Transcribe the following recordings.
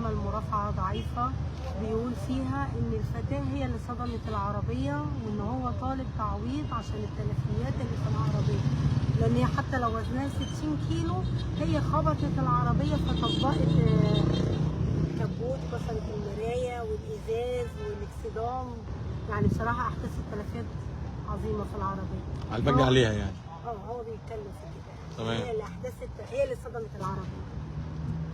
عمل مرافعة ضعيفة بيقول فيها إن الفتاة هي اللي صدمت العربية، وإن هو طالب تعويض عشان التلفيات اللي في العربية، لأن هي حتى لو وزنها 60 كيلو هي خبطت العربية فطبقت كبوت، كسرت المراية والإزاز والاكسدام. يعني بصراحة أحداث التلفيات عظيمة في العربية. على البنج عليها يعني. هو بيتكلم في كده. تمام. هي اللي هي اللي صدمت العربية.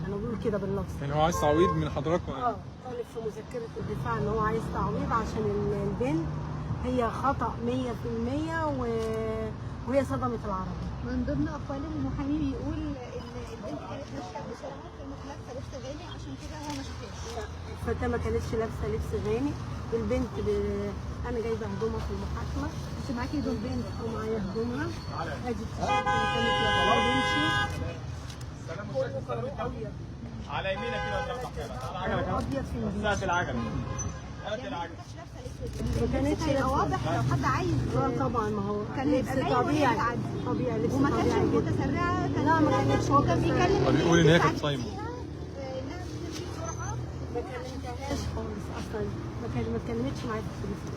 أنا بقول كده باللفظ. يعني هو عايز تعويض من حضراتكم يعني؟ طالب في مذكرة الدفاع إن هو عايز تعويض عشان البنت هي خطأ 100% وهي صدمت العربية. من ضمن أقوال المحامي بيقول إن البنت كانت ماشية بسرعة، كانت لابسة لبس غالي عشان كده هو ما شافهاش. الفتاة ما كانتش لابسة لبس غالي، البنت أنا جايبة هدومها في المحاكمة. أنت معاكي هدوم البنت ومعايا هدومها. أدي التيشيرت اللي كانت لابساه بنتي. كله كله أبيض. على يمينك كده وترفع كده. على العجلة أبيض في البيت. ساعة العجلة. ما كانتش هيبقى واضح لو حد عايز. طبعا ما هو كان لبس طبيعي. طبيعي لبس وما طبيعي كانتش جدا. متسرعة. لا ما كانتش. هو كان بيتكلم هو بيقول إن هي كانت صايمة. إنها بتمشي بسرعة. ما كلمتهاش خالص اصلا، ما اتكلمتش معايا في التليفون.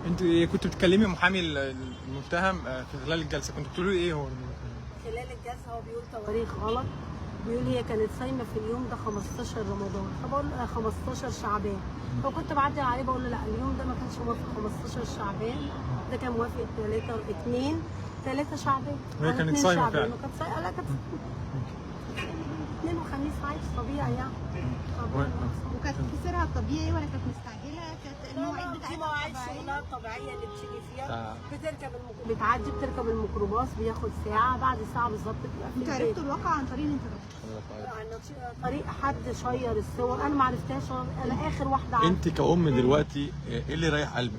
انت كنت بتكلمي محامي المتهم في خلال الجلسه، كنت بتقولي ايه هو؟ خلال الجلسه هو بيقول تواريخ غلط، بيقول هي كانت صايمه في اليوم ده 15 رمضان، فبقول 15 شعبان، فكنت بعدي عليه بقول له لا اليوم ده ما كانش موافق 15 شعبان، ده كان موافق 3 شعبان. وهي كانت صايمه فعلا. كانت صايمه. لا كانت اثنين وخميس عادي طبيعي يعني. وكانت كسرها الطبيعي ولا كانت مستعجله؟ كانت المواعيد دي مواعيد شغلها الطبيعيه اللي بتيجي فيها. بتركب بتركب الميكروباص بياخد ساعه، بعد ساعه بالظبط بتبقى في انتوا البيت. عرفتوا الواقع عن طريق الانترنت؟ عن طريق حد شير الصور، انا ما عرفتهاش، انا اخر واحده عرفتها. انت كأم دلوقتي ايه اللي رايح قلبك؟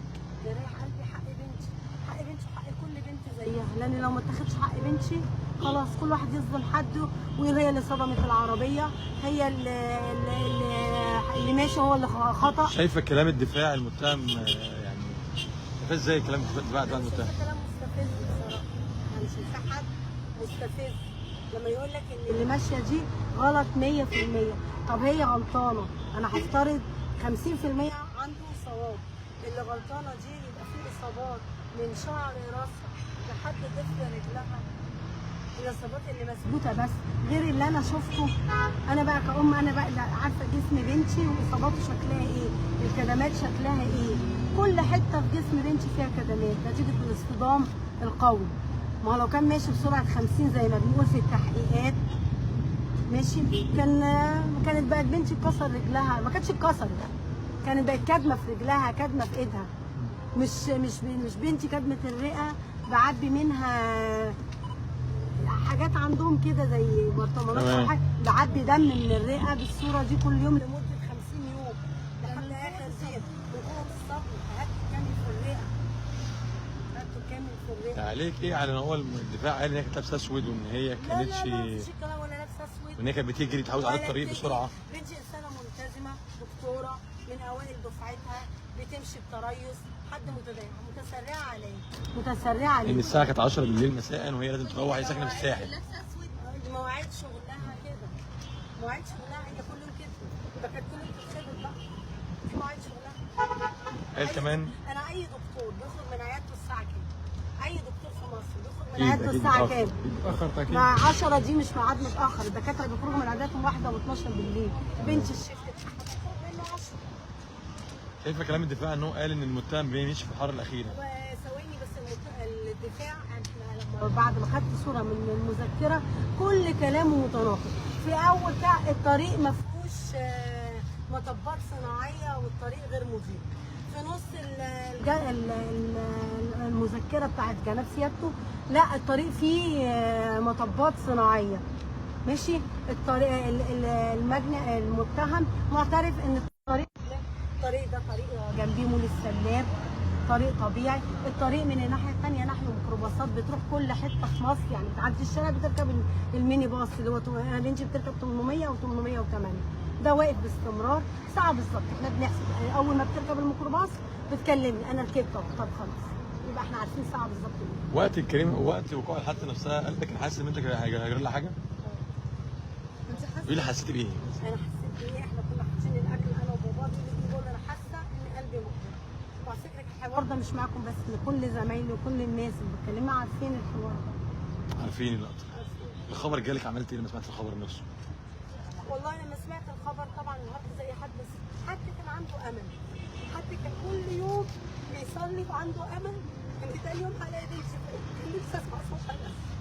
اللي رايح قلبي حق بنتي، حق بنتي وحق كل بنت زيها، لان لو ما اتاخدش حق بنتي خلاص كل واحد يظلم حده ويقول هي اللي صدمت العربيه، هي اللي ماشي هو اللي خطا. شايفه كلام الدفاع المتهم يعني شايفه ازاي كلام الدفاع المتهم؟ كلام مستفز بصراحه، يعني شايفاه حد مستفز لما يقول لك ان اللي ماشيه دي غلط 100%. طب هي غلطانه، انا هفترض 50% عنده صواب، اللي غلطانه دي يبقى فيه اصابات من شعر راسها لحد ضفر رجلها، الاصابات اللي مثبوته بس غير اللي انا شفته. انا بقى كأم انا بقى عارفه جسم بنتي واصاباته شكلها ايه، الكدمات شكلها ايه، كل حته في جسم بنتي فيها كدمات نتيجه الاصطدام القوي. ما هو لو كان ماشي بسرعه 50 زي ما بنقول في التحقيقات ماشي، كانت بقت بنتي اتكسر رجلها، ما كانتش اتكسرت، كانت بقت كدمه في رجلها، كدمه في ايدها، مش بنتي كدمه الرئه بعبي منها حاجات عندهم كده زي برطمانات او حاجه، بعبي دم من الرئه بالصوره دي كل يوم لمده 50 يوم لحد اخر زيت وقوه الصبر، هاتوا كامل في الرئه، هاتوا كامل في الرئه. عليك ايه على ان هو الدفاع قال ان هي كانت لابسه اسود وان هي كانتش لا مفيش الكلام ولا لابسه اسود، وان هي كانت بتجري تحاول على الطريق بسرعه. بنتي انسانه ملتزمه، دكتوره من اوائل دفعتها، بتمشي بتريث، حد متسرعه عليه، متسرعه عليه. ان الساعه كانت 10 بالليل مساء وهي لازم تروح، هي ساكنه في الساحل. مواعيد شغلها كده، مواعيد شغلها هي كل يوم كده، ده كانت كل يوم بتتخبط بقى، دي مواعيد شغلها. قال كمان انا اي دكتور بيخرج من عيادته الساعه كام؟ اي دكتور في مصر بيخرج من عيادته الساعه كام؟ متاخر تاكيد. مع 10 دي مش ميعاد متاخر، الدكاتره بيخرجوا من عياداتهم 1 و12 بالليل، بنتي الشيفت بتاعها بتخرج منه 10. شايفه كلام الدفاع ان هو قال ان المتهم بيمشي في الحاره الاخيره. ثواني بس، الدفاع احنا لما بعد ما خدت صوره من المذكره كل كلامه متناقض. في اول الطريق ما فيهوش مطبات صناعيه والطريق غير مضيق. في نص المذكره بتاعت جناب سيادته لا الطريق فيه مطبات صناعيه. ماشي، الطريق المتهم معترف ان الطريق ده طريق جنبيه مول السلاب، طريق طبيعي. الطريق من الناحيه الثانيه ناحيه الميكروباصات بتروح كل حته في مصر، يعني بتعدي الشارع بتركب الميني باص اللي هو انت بتركب 800 او 808، ده واقف باستمرار ساعه بالظبط. احنا بنحسب اول ما بتركب الميكروباص بتكلمني انا ركبت اهو، طب خلاص يبقى احنا عارفين ساعه بالظبط. وقت الكريم وقت وقوع الحادثه نفسها قلبك كان حاسس ان انت هيجرى لها حاجه؟ انت حاسه ايه اللي حسيتي بايه؟ انا حسيت بايه؟ احنا كنا القاضي اللي بيقول انا حاسه ان قلبي مقبل. وعلى فكره الحوار ده مش معاكم بس، لكل زمايلي وكل الناس اللي بتكلمها عارفين الحوار ده. عارفين اللقطه. الخبر جالك عملت ايه لما سمعت الخبر نفسه؟ والله لما سمعت الخبر طبعا انهارت زي حد، بس حد كان عنده امل، حد كان كل يوم بيصلي وعنده امل ان تاني يوم هلاقي بنتي فوق. كان نفسي اسمع صوتها بس.